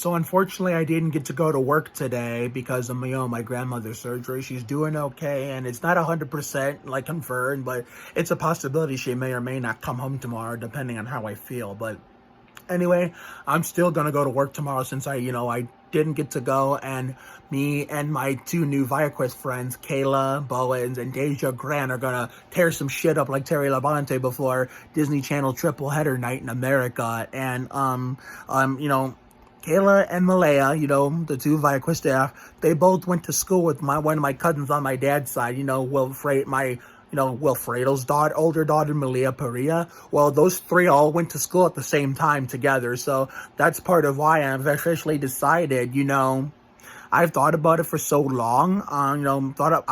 So unfortunately, I didn't get to go to work today because of my grandmother's surgery. She's doing okay, and it's not 100% like confirmed, but it's a possibility she may or may not come home tomorrow, depending on how I feel. But anyway, I'm still gonna go to work tomorrow since I didn't get to go, and me and my two new ViaQuest friends, Kayla Bowens and Deja Grant, are gonna tear some shit up like Terry Labonte before Disney Channel triple header night in America. And Kayla and Malaya, the two ViaQuest staff, they both went to school with one of my cousins on my dad's side, Wilfredo's older daughter, Malia Perea. Well, those three all went to school at the same time together. So that's part of why I've officially decided, I've thought about it for so long. I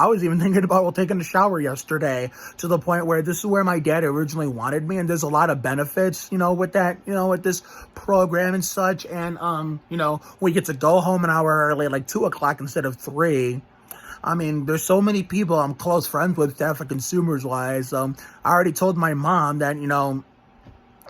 was even thinking about taking a shower yesterday, to the point where this is where my dad originally wanted me, and there's a lot of benefits, with that, with this program and such. And we get to go home an hour early, like 2 o'clock instead of 3. I mean, there's so many people I'm close friends with, for consumers wise. I already told my mom that,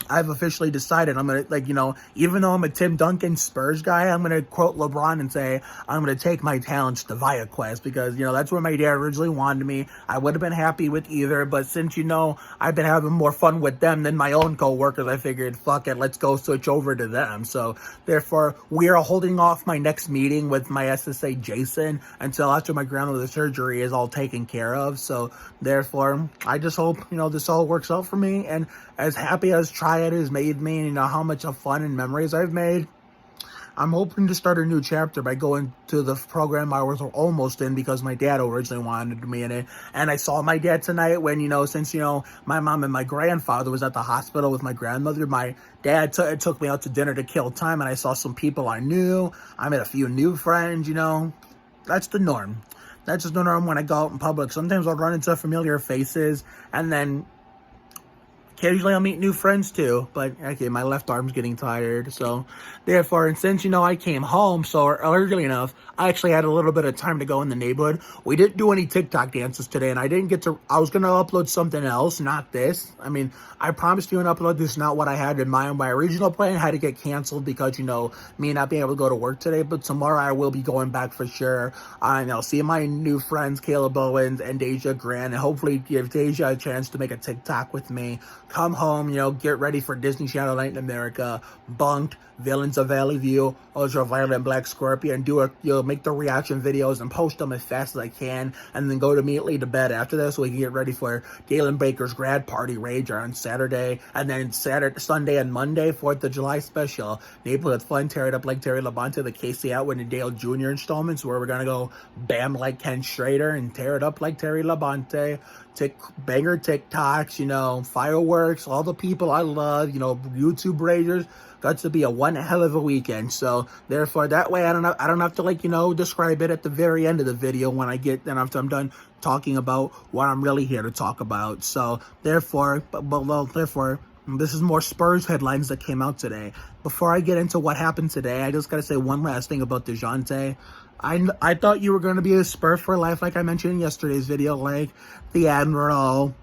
I've officially decided I'm going to, even though I'm a Tim Duncan Spurs guy, I'm going to quote LeBron and say, I'm going to take my talents to ViaQuest because, that's where my dad originally wanted me. I would have been happy with either, but since, I've been having more fun with them than my own coworkers, I figured, fuck it, let's go switch over to them. So, therefore, we are holding off my next meeting with my SSA Jason until after my grandmother's surgery is all taken care of. So, therefore, I just hope, this all works out for me. And as happy as Triad has made me, and how much of fun and memories I've made, I'm hoping to start a new chapter by going to the program I was almost in because my dad originally wanted me in it. And I saw my dad tonight when, since, my mom and my grandfather was at the hospital with my grandmother, my dad took me out to dinner to kill time, and I saw some people I knew. I met a few new friends, That's the norm. That's just the norm when I go out in public. Sometimes I'll run into familiar faces, and then occasionally I'll meet new friends too, but okay, my left arm's getting tired, so therefore, and since, I came home so early enough, I actually had a little bit of time to go in the neighborhood. We didn't do any TikTok dances today, and I was going to upload something else, not this. I mean, I promised you an upload. This is not what I had in mind. My original plan had to get canceled because, me not being able to go to work today, but tomorrow I will be going back for sure. I'll see my new friends, Caleb Owens and Deja Grant, and hopefully give Deja a chance to make a TikTok with me. Come home, get ready for Disney Channel Night in America, Bunked, Villains of Valley View, Ultraviolet, Black Scorpion, make the reaction videos and post them as fast as I can, and then go immediately to bed after this so we can get ready for Galen Baker's grad party rager on Saturday, and then Sunday and Monday, 4th of July special, Neighborhood Fun, Tear It Up like Terry Labonte, the Casey Atwood and Dale Jr. installments, where we're going to go bam like Ken Schrader and tear it up like Terry Labonte, banger TikToks, fireworks, all the people I love, YouTube ragers. Got to be a one hell of a weekend. So therefore, that way I don't have to describe it at the very end of the video when after I'm done talking about what I'm really here to talk about. So therefore, this is more Spurs headlines that came out today. Before I get into what happened today, I just gotta say one last thing about DeJounte. I thought you were going to be a Spur for life, like I mentioned in yesterday's video, like the Admiral,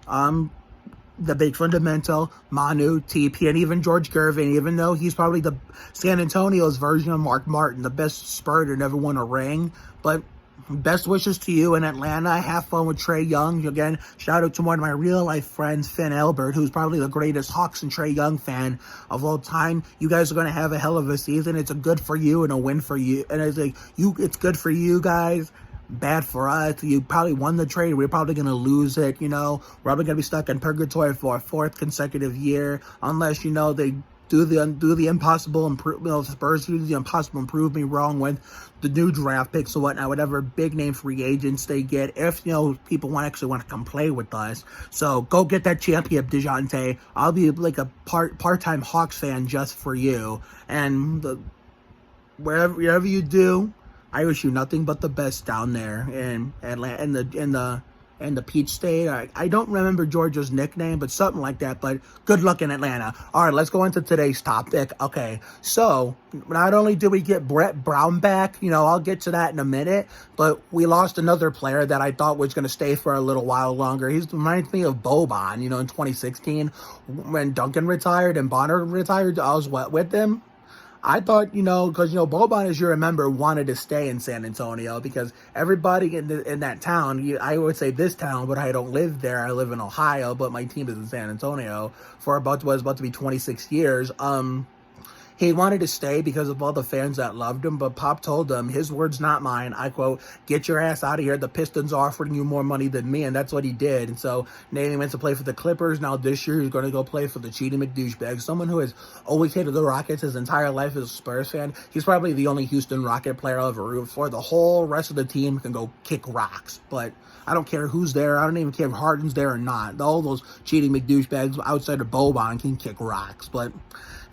the Big Fundamental, Manu, TP, and even George Gervin, even though he's probably the San Antonio's version of Mark Martin, the best Spur to never won a ring. But best wishes to you in Atlanta. Have fun with Trae Young. Again, shout out to one of my real-life friends, Finn Albert, who's probably the greatest Hawks and Trae Young fan of all time. You guys are going to have a hell of a season. It's a good for you and a win for you. And it's good for you guys, bad for us. You probably won the trade. We're probably going to lose it, We're probably going to be stuck in purgatory for a 4th consecutive year, unless, they do the impossible and Spurs do the impossible and prove me wrong with the new draft picks or whatnot, whatever big name free agents they get, if people actually want to come play with us. So go get that champion, DeJounte. I'll be like a part-time Hawks fan just for you. And wherever you do, I wish you nothing but the best down there in Atlanta, in the Peach State. I don't remember Georgia's nickname, but something like that. But good luck in Atlanta. All right, let's go into today's topic. Okay, so not only did we get Brett Brown back, I'll get to that in a minute, but we lost another player that I thought was going to stay for a little while longer. He reminds me of Boban, in 2016 when Duncan retired and Bonner retired. I was with him. I thought, because, Boban, as you remember, wanted to stay in San Antonio because everybody in that town, I would say this town, but I don't live there. I live in Ohio, but my team is in San Antonio for was about to be 26 years. He wanted to stay because of all the fans that loved him, but Pop told him, his words, not mine, I quote, "Get your ass out of here. The Pistons are offering you more money than me," and that's what he did. And so then he went to play for the Clippers. Now this year he's going to go play for the cheating McDouchebag, someone who has always hated the Rockets his entire life as a Spurs fan. He's probably the only Houston Rocket player I'll ever root for. The whole rest of the team can go kick rocks, but I don't care who's there. I don't even care if Harden's there or not. All those cheating McDouchebags outside of Boban can kick rocks, but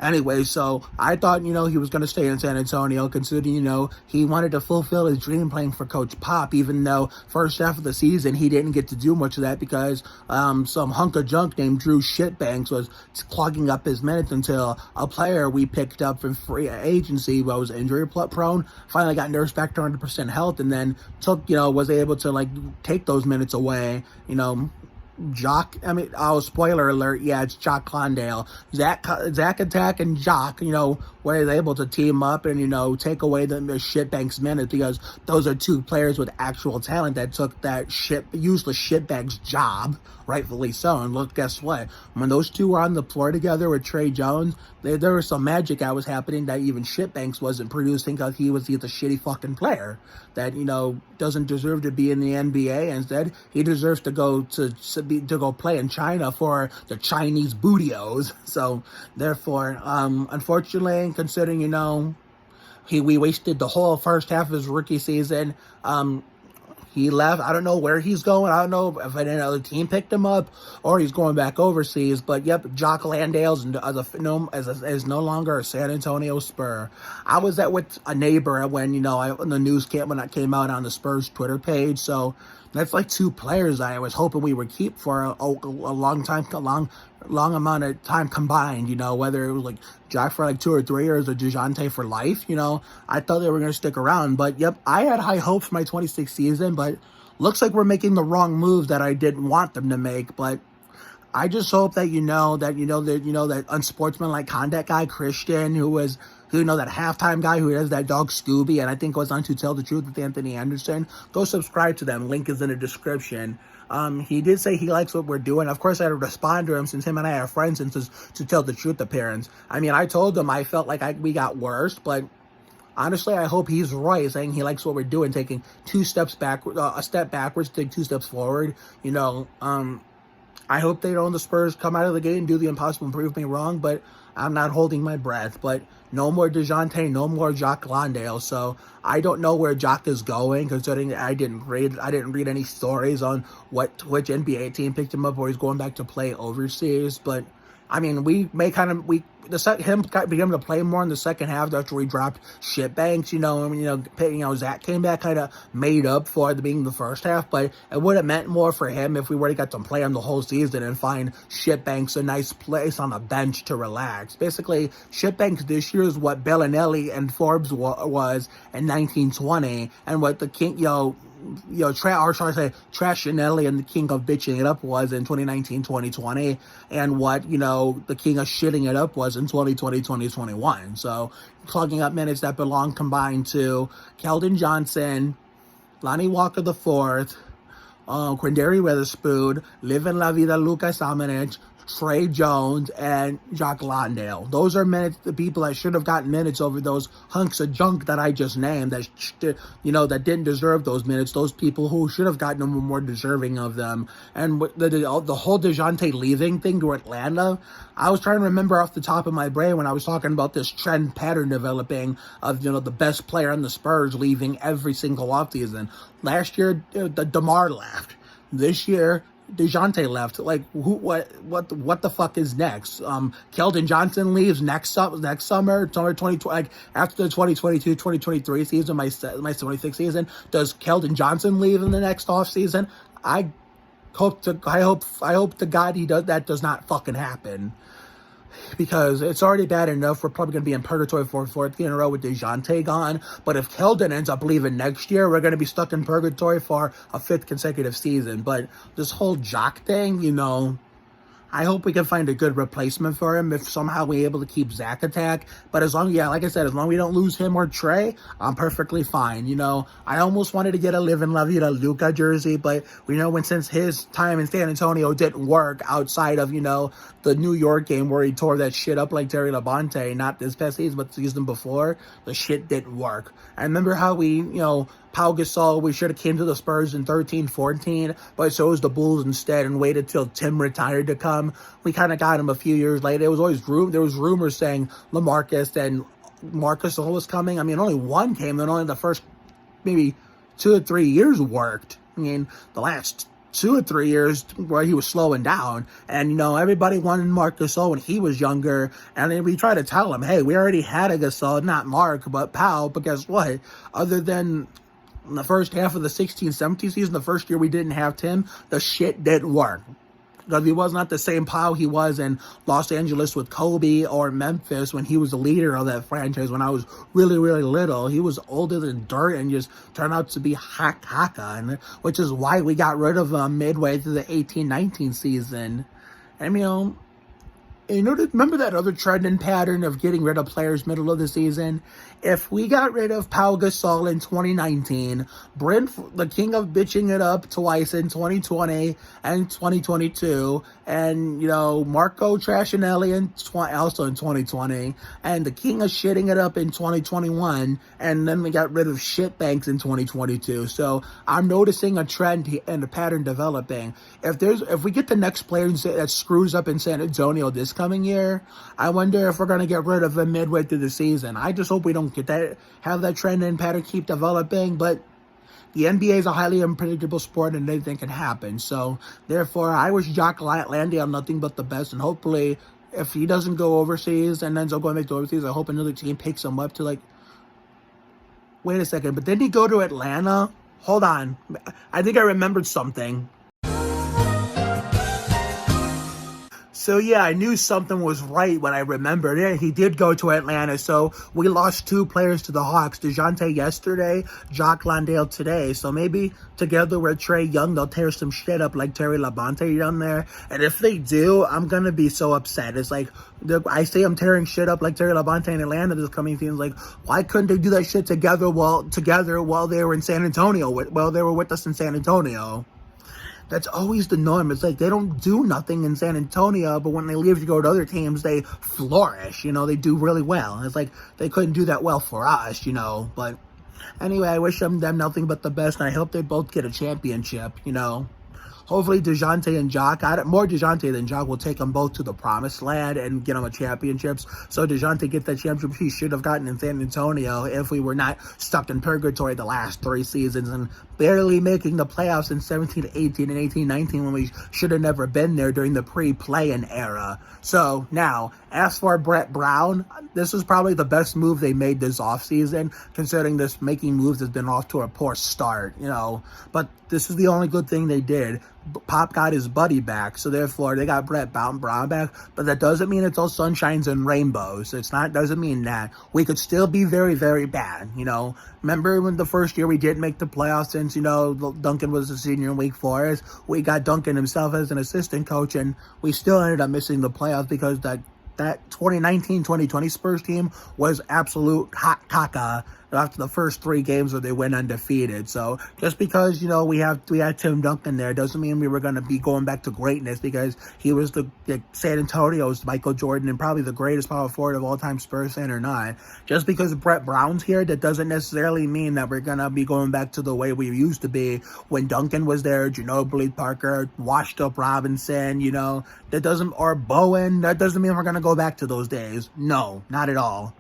anyway, so I thought, he was going to stay in San Antonio, considering, he wanted to fulfill his dream playing for Coach Pop, even though first half of the season he didn't get to do much of that because some hunk of junk named Drew Shitbanks was clogging up his minutes until a player we picked up from free agency was injury prone, finally got nursed back to 100% health, and then was able to, take those minutes away, Jock, spoiler alert, yeah, it's Jock Landale. Zach Attack and Jock, were able to team up and, take away the shitbank's minutes because those are two players with actual talent that took that useless shitbank's job, rightfully so. And look, guess what? When those two were on the floor together with Trey Jones, there was some magic that was happening that even Shitbanks wasn't producing because he's a shitty fucking player that, doesn't deserve to be in the NBA. Instead, he deserves to go to play in China for the Chinese bootios. So, therefore, unfortunately, considering, we wasted the whole first half of his rookie season, he left. I don't know where he's going. I don't know if another team picked him up or he's going back overseas. But yep, Jock Landale's is no longer a San Antonio Spur. I was with a neighbor when the news came out on the Spurs Twitter page. So that's two players I was hoping we would keep for a long time, long amount of time combined, whether it was Jock for 2 or 3 years or DeJounte for life, I thought they were going to stick around. But yep, I had high hopes for my 26th season, but looks like we're making the wrong moves that I didn't want them to make. But I just hope that that unsportsmanlike conduct guy, Christian, that halftime guy who has that dog Scooby, and I think goes on To Tell the Truth with Anthony Anderson. Go subscribe to them. Link is in the description. He did say he likes what we're doing. Of course, I had to respond to him since him and I are friends since his To Tell the Truth appearance. I told him I felt like we got worse, but honestly, I hope he's right, saying he likes what we're doing, taking 2 steps back, a step backwards, take 2 steps forward. I hope the Spurs come out of the gate and do the impossible and prove me wrong, but I'm not holding my breath. But no more DeJounte, no more Jock Landale. So I don't know where Jock is going, considering I didn't read any stories on which NBA team picked him up or he's going back to play overseas. But we may him began to play more in the second half after we dropped Shitbanks. Zach came back kind of made up for being the first half, but it would have meant more for him if we would have got to play him the whole season and find Shitbanks a nice place on the bench to relax. Basically, Shitbanks this year is what Bellinelli and Forbes was in 1920, and what the King, Trashinelli and the King of Bitching It Up was in 2019-2020, and what, the King of Shitting It Up was in 2020-2021. So, clogging up minutes that belong combined to Keldon Johnson, Lonnie Walker IV, Quindary Witherspoon, Livin' La Vida Lucas Dominich, Trey Jones, and Jock Landale. Those are the people that should have gotten minutes over those hunks of junk that I just named that didn't deserve those minutes. Those people who should have gotten them were more deserving of them. And the whole DeJounte leaving thing to Atlanta, I was trying to remember off the top of my brain when I was talking about this trend pattern developing of, the best player on the Spurs leaving every single offseason. Last year, DeMar left. This year, DeJounte left. What the fuck is next? Keldon Johnson leaves next summer, 2020, after the 2022-2023 season, my 26th season. Does Keldon Johnson leave in the next off season? I hope to God that does not fucking happen. Because it's already bad enough. We're probably going to be in purgatory for 4th year in a row with DeJounte gone. But if Keldon ends up leaving next year, we're going to be stuck in purgatory for a 5th consecutive season. But this whole Jock thing, I hope we can find a good replacement for him if somehow we're able to keep Zach Attack. But as long, yeah, like I said, as long as we don't lose him or Trey, I'm perfectly fine. I almost wanted to get a Live and La Vida Luka jersey, but since his time in San Antonio didn't work outside of, the New York game where he tore that shit up like Terry Labonte, not this past season, but the season before, the shit didn't work. I remember how we, Pau Gasol, we should have came to the Spurs in 13-14, but so was the Bulls instead and waited till Tim retired to come. We kind of got him a few years later. There was rumors saying LaMarcus and Marcus was coming. I mean, only one came, and only the first maybe 2 or 3 years worked. I mean, the last 2 or 3 years where he was slowing down, and everybody wanted Marc Gasol when he was younger, and then we try to tell him, hey, we already had a Gasol, not Mark, but Pau, but guess what? Other than in the first half of the 16-17 season, the first year we didn't have Tim, the shit didn't work. Because he was not the same Pau he was in Los Angeles with Kobe or Memphis when he was the leader of that franchise when I was really, really little. He was older than dirt and just turned out to be Haka, which is why we got rid of him midway through the 18-19 season. And, remember that other trend and pattern of getting rid of players middle of the season? If we got rid of Pau Gasol in 2019, Brent, the king of bitching it up twice in 2020 and 2022, and, Marco Trashinelli also in 2020, and the king of shitting it up in 2021, and then we got rid of Shitbanks in 2022. So I'm noticing a trend and a pattern developing. If we get the next player that screws up in San Antonio this coming year, I wonder if we're going to get rid of him midway through the season. I just hope we don't have that trend and pattern keep developing, but the NBA is a highly unpredictable sport and anything can happen. So therefore, I wish Jock Landale nothing but the best, and hopefully if he doesn't go overseas and ends up going back to overseas, I hope another team picks him up to wait a second, but didn't he go to Atlanta? Hold on, I think I remembered something. So yeah, I knew something was right when I remembered it. He did go to Atlanta, so we lost 2 players to the Hawks. DeJounte yesterday, Jock Landale today. So maybe together with Trey Young, they'll tear some shit up like Terry Labonte down there. And if they do, I'm going to be so upset. It's like, I say I'm tearing shit up like Terry Labonte in Atlanta this coming season. Like, why couldn't they do that shit together while they were in San Antonio, while they were with us in San Antonio? That's always the norm. It's like they don't do nothing in San Antonio, but when they leave to go to other teams, they flourish. They do really well. It's like they couldn't do that well for us, But anyway, I wish them nothing but the best, and I hope they both get a championship, Hopefully DeJounte and Jock, more DeJounte than Jock, will take them both to the promised land and get them a championships. So DeJounte get that championship he should have gotten in San Antonio if we were not stuck in purgatory the last 3 seasons and barely making the playoffs in 17-18 and 18-19 when we should have never been there during the pre-play-in era. So now, as for Brett Brown, this is probably the best move they made this offseason, considering this making moves has been off to a poor start, But this is the only good thing they did. Pop got his buddy back, so therefore they got Brett Brown back, but that doesn't mean it's all sunshines and rainbows. Doesn't mean that. We could still be very, very bad, Remember when the first year we didn't make the playoffs since, Duncan was a senior in Wake Forest? We got Duncan himself as an assistant coach, and we still ended up missing the playoffs because that 2019-2020 Spurs team was absolute hot caca after the first 3 games where they went undefeated. So just because, we had Tim Duncan there doesn't mean we were going to be going back to greatness, because he was the San Antonio's Michael Jordan and probably the greatest power forward of all time, Spurs fan or not. Just because Brett Brown's here, that doesn't necessarily mean that we're going to be going back to the way we used to be when Duncan was there, Ginobili, Parker, washed up Robinson, or Bowen. That doesn't mean we're going to go back to those days. No, not at all.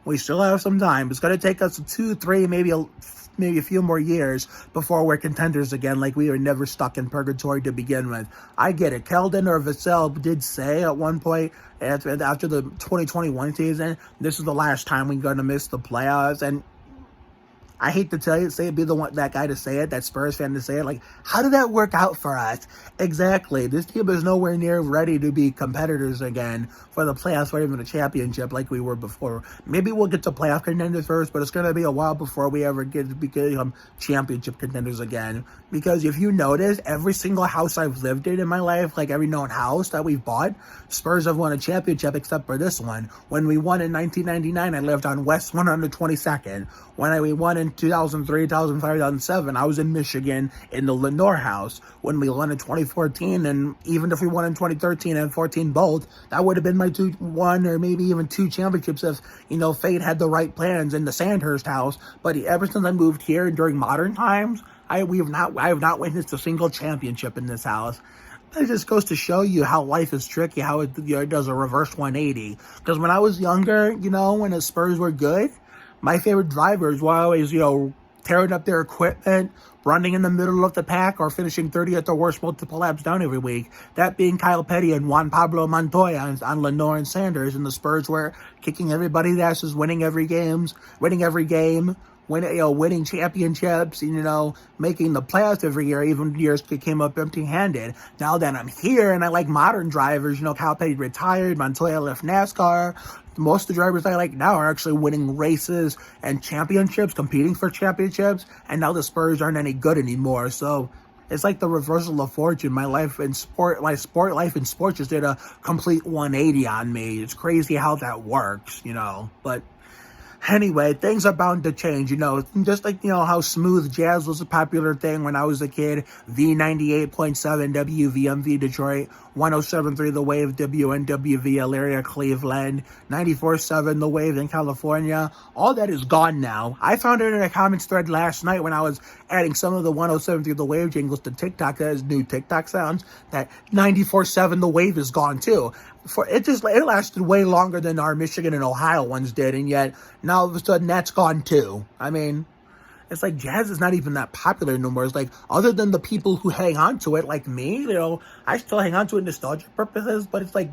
We still have some time. It's going to take us 2, 3, maybe a few more years before we're contenders again, like we were never stuck in purgatory to begin with. I get it. Keldon or Vassell did say at one point after the 2021 season, this is the last time we're going to miss the playoffs. And I hate to tell you, be the one, that guy to say it, that Spurs fan to say it. Like, how did that work out for us? Exactly. This team is nowhere near ready to be competitors again for the playoffs or even a championship like we were before. Maybe we'll get to playoff contenders first, but it's going to be a while before we ever get to become championship contenders again. Because if you notice, every single house I've lived in my life, like every known house that we've bought, Spurs have won a championship except for this one. When we won in 1999, I lived on West 122nd. When we won in 2003, 2005, 2007, I was in Michigan in the Lenore house. When we won in 2014, and even if we won in 2013 and 14 both, that would have been my one or maybe even two championships if, fate had the right plans in the Sandhurst house. But ever since I moved here during modern times, I have not witnessed a single championship in this house. It just goes to show you how life is tricky, how it does a reverse 180. Because when I was younger, when the Spurs were good, my favorite drivers were always, tearing up their equipment, running in the middle of the pack, or finishing 30th or worse multiple laps down every week. That being Kyle Petty and Juan Pablo Montoya on Lenore and Sanders, and the Spurs were kicking everybody's asses, winning every game, winning championships, making the playoffs every year, even years came up empty-handed. Now that I'm here and I like modern drivers, Kyle Petty retired, Montoya left NASCAR. Most of the drivers I like now are actually winning races and championships, competing for championships, and now the Spurs aren't any good anymore. So it's like the reversal of fortune. My life in sport just did a complete 180 on me. It's crazy how that works, but anyway, things are bound to change, just like, how smooth jazz was a popular thing when I was a kid. V98.7 WVMV Detroit, 107.3 The Wave WNWV Elyria Cleveland, 94.7 The Wave in California. All that is gone now. I found it in a comments thread last night when I was adding some of the 107.3 The Wave jingles to TikTok as new TikTok sounds, that 94.7 The Wave is gone too. It lasted way longer than our Michigan and Ohio ones did, and yet now all of a sudden that's gone too. I mean, it's like jazz is not even that popular anymore. It's like, other than the people who hang on to it, like me, I still hang on to it nostalgia purposes, but it's like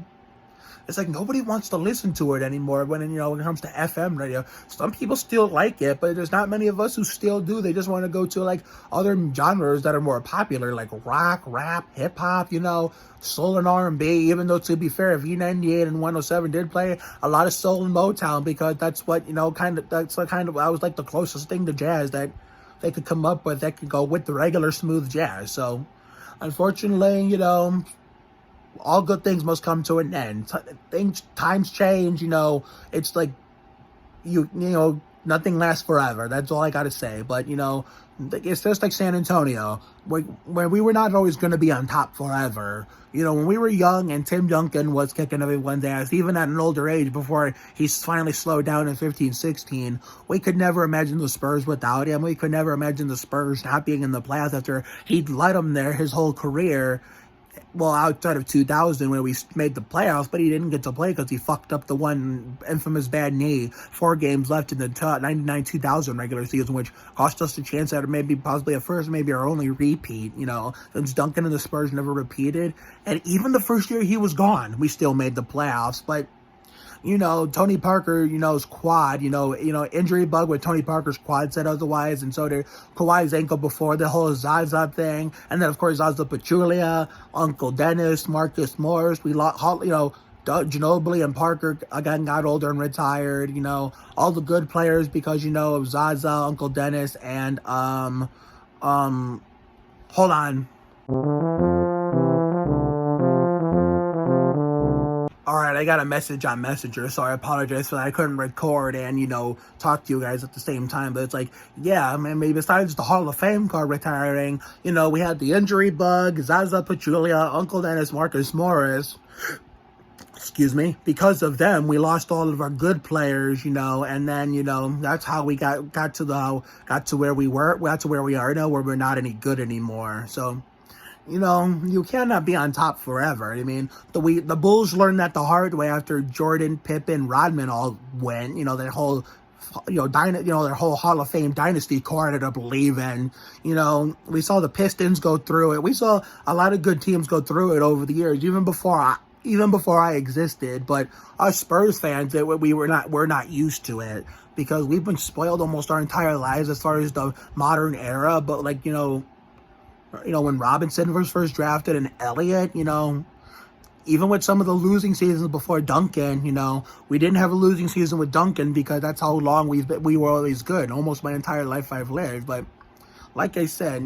nobody wants to listen to it anymore when it comes to FM radio. Some people still like it, but there's not many of us who still do. They just want to go to like other genres that are more popular, like rock, rap, hip hop, soul and R&B. Even though, to be fair, V98 and 107 did play a lot of soul and Motown, because that's what, that was like the closest thing to jazz that they could come up with that could go with the regular smooth jazz. So unfortunately, all good things must come to an end. Times change, it's like, nothing lasts forever. That's all I gotta say. But, it's just like San Antonio, where we were not always going to be on top forever. When we were young and Tim Duncan was kicking everyone's ass, even at an older age, before he finally slowed down in 15-16, we could never imagine the Spurs without him. We could never imagine the Spurs not being in the playoffs after he'd led them there his whole career. Well, outside of 2000 when we made the playoffs, but he didn't get to play because he fucked up the one infamous bad knee 4 games left in the 99-2000 regular season, which cost us a chance at possibly a first, maybe our only repeat, since Duncan and the Spurs never repeated. And even the first year he was gone, we still made the playoffs. But Tony Parker's quad, injury bug with Tony Parker's quad said otherwise, and so did Kawhi's ankle before the whole Zaza thing, and then of course Zaza Pachulia, Uncle Dennis, Marcus Morris, we lost, Ginobili and Parker again got older and retired, all the good players because, of Zaza, Uncle Dennis, and, hold on. Alright, I got a message on Messenger, so I apologize for that. I couldn't record and, talk to you guys at the same time. But it's like, yeah, I mean, besides the Hall of Fame card retiring, we had the injury bug, Zaza Pachulia, Uncle Dennis, Marcus Morris. Excuse me. Because of them, we lost all of our good players, and then, that's how we got to where we are now, where we're not any good anymore. So, you cannot be on top forever. I mean, the Bulls learned that the hard way after Jordan, Pippen, Rodman all went. Their whole, their whole Hall of Fame dynasty core ended up leaving. We saw the Pistons go through it. We saw a lot of good teams go through it over the years, even before even before I existed. But us Spurs fans, we're not used to it because we've been spoiled almost our entire lives as far as the modern era. But like when Robinson was first drafted and Elliott, even with some of the losing seasons before Duncan, we didn't have a losing season with Duncan because that's how long we were always good. Almost my entire life I've lived. But like I said,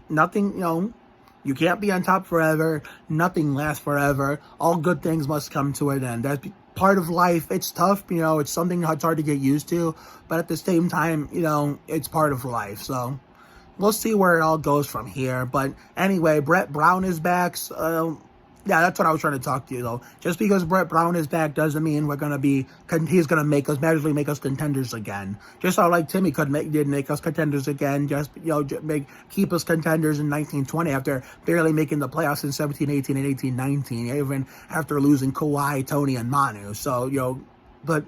nothing. You can't be on top forever. Nothing lasts forever. All good things must come to an end. That's part of life. It's tough. It's something that's hard to get used to. But at the same time, it's part of life. So we'll see where it all goes from here. But anyway, Brett Brown is back. Yeah, that's what I was trying to talk to you, though. Just because Brett Brown is back doesn't mean he's going to magically make us contenders again. Just how, like, Timmy did make us contenders again, keep us contenders in 1920 after barely making the playoffs in 17-18 and 18-19, even after losing Kawhi, Tony, and Manu. So, but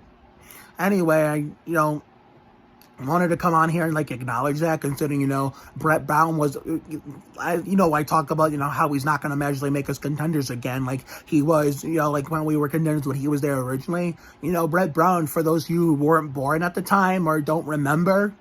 anyway, I wanted to come on here and acknowledge that, considering Brett Brown was, I talk about how he's not going to magically make us contenders again, like he was, when we were contenders when he was there originally. Brett Brown, for those of you who weren't born at the time or don't remember,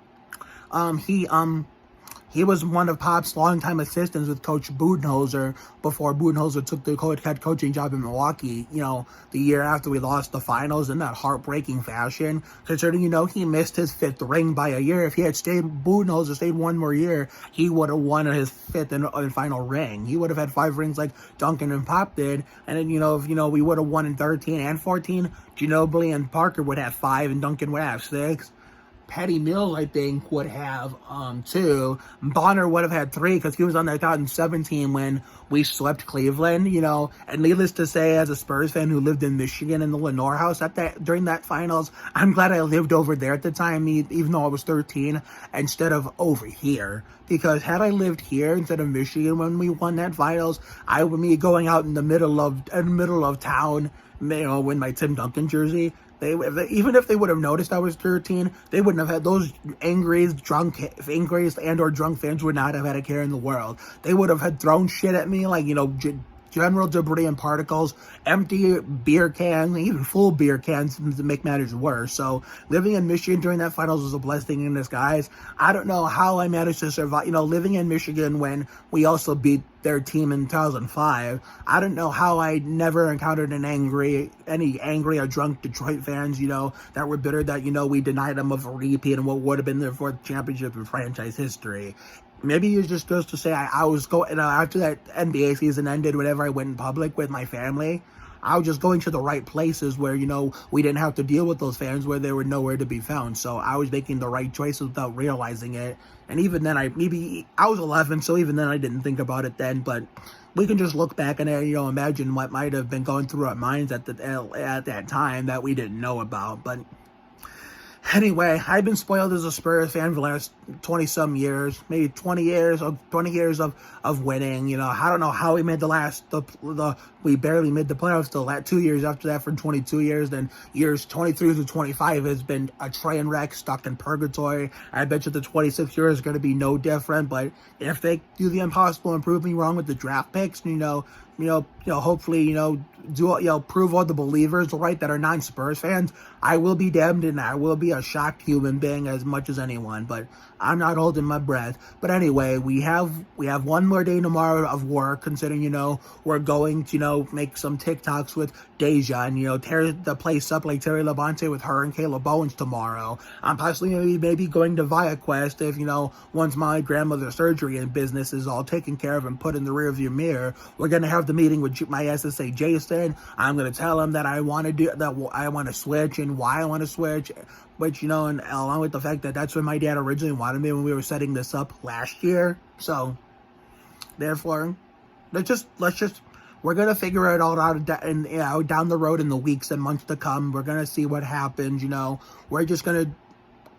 he was one of Pop's longtime assistants with Coach Budenholzer before Budenholzer took the head coaching job in Milwaukee, the year after we lost the finals in that heartbreaking fashion. Considering, he missed his 5th ring by a year. If Budenholzer stayed one more year, he would have won his 5th and final ring. He would have had 5 rings like Duncan and Pop did. And then, if, we would have won in 13 and 14, Ginobili and Parker would have 5 and Duncan would have 6. Patty Mills, I think, would have 2. Bonner would have had 3 because he was on that 2017 when we swept Cleveland, And needless to say, as a Spurs fan who lived in Michigan in the Lenore house during that finals, I'm glad I lived over there at the time, even though I was 13, instead of over here. Because had I lived here instead of Michigan when we won that finals, I would be going out in the middle of town, with my Tim Duncan jersey. Even if they would have noticed I was 13, they wouldn't have had those angry and or drunk fans would not have had a care in the world. They would have had thrown shit at me like, general debris and particles, empty beer cans, even full beer cans to make matters worse. So living in Michigan during that finals was a blessing in disguise. I don't know how I managed to survive, living in Michigan when we also beat their team in 2005. I don't know how I never encountered any angry or drunk Detroit fans, that were bitter that, we denied them of a repeat and what would have been their 4th championship in franchise history. Maybe it just goes to say I was going, after that NBA season ended, whenever I went in public with my family, I was just going to the right places where, we didn't have to deal with those fans where they were nowhere to be found. So I was making the right choices without realizing it. And even then, I was 11, so even then I didn't think about it then. But we can just look back and, imagine what might have been going through our minds at that time that we didn't know about. But anyway, I've been spoiled as a Spurs fan for the last 20-some years, maybe 20 years of winning. I don't know how we made we barely made the playoffs the last 2 years after that for 22 years. Then years 23 to 25 has been a train wreck, stuck in purgatory. I bet you the 26 years is going to be no different. But if they do the impossible and prove me wrong with the draft picks, hopefully, prove all the believers right that are non-Spurs fans, I will be damned and I will be a shocked human being as much as anyone, but I'm not holding my breath. But anyway, we have one more day tomorrow of work, considering, we're going to, make some TikToks with Deja and, tear the place up like Terry Labonte with her and Caleb Owens tomorrow. I'm possibly maybe going to ViaQuest if, once my grandmother's surgery and business is all taken care of and put in the rearview mirror, we're going to have the meeting with my SSA Jason. I'm going to tell him that I want to switch and why I want to switch, which, and along with the fact that that's what my dad originally wanted me when we were setting this up last year. So, therefore, we're going to figure it all out down the road in the weeks and months to come. We're going to see what happens, We're just going to,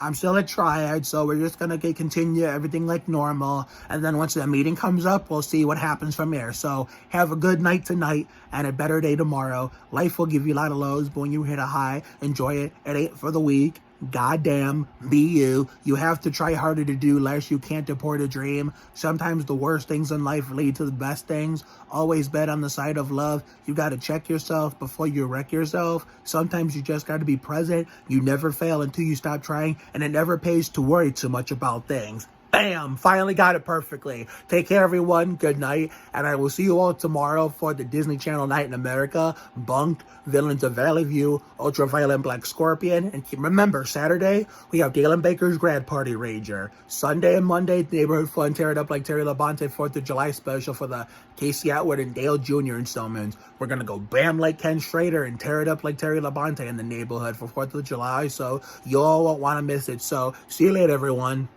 I'm still at Triad, so we're just going to continue everything like normal. And then once that meeting comes up, we'll see what happens from there. So have a good night tonight and a better day tomorrow. Life will give you a lot of lows, but when you hit a high, enjoy it. It ain't for the weak. Goddamn, be you. You have to try harder to do less. You can't deport a dream. Sometimes the worst things in life lead to the best things. Always bet on the side of love. You gotta check yourself before you wreck yourself. Sometimes you just gotta be present. You never fail until you stop trying, and it never pays to worry too much about things. Bam! Finally got it perfectly. Take care, everyone. Good night. And I will see you all tomorrow for the Disney Channel Night in America, Bunked, Villains of Valley View, Ultraviolet Black Scorpion. And remember, Saturday, we have Dalen Baker's Grad Party Rager. Sunday and Monday, Neighborhood Fun, Tear It Up Like Terry Labonte 4th of July special for the Casey Atwood and Dale Jr. installments. We're going to go bam like Ken Schrader and tear it up like Terry Labonte in the neighborhood for 4th of July. So you all won't want to miss it. So see you later, everyone.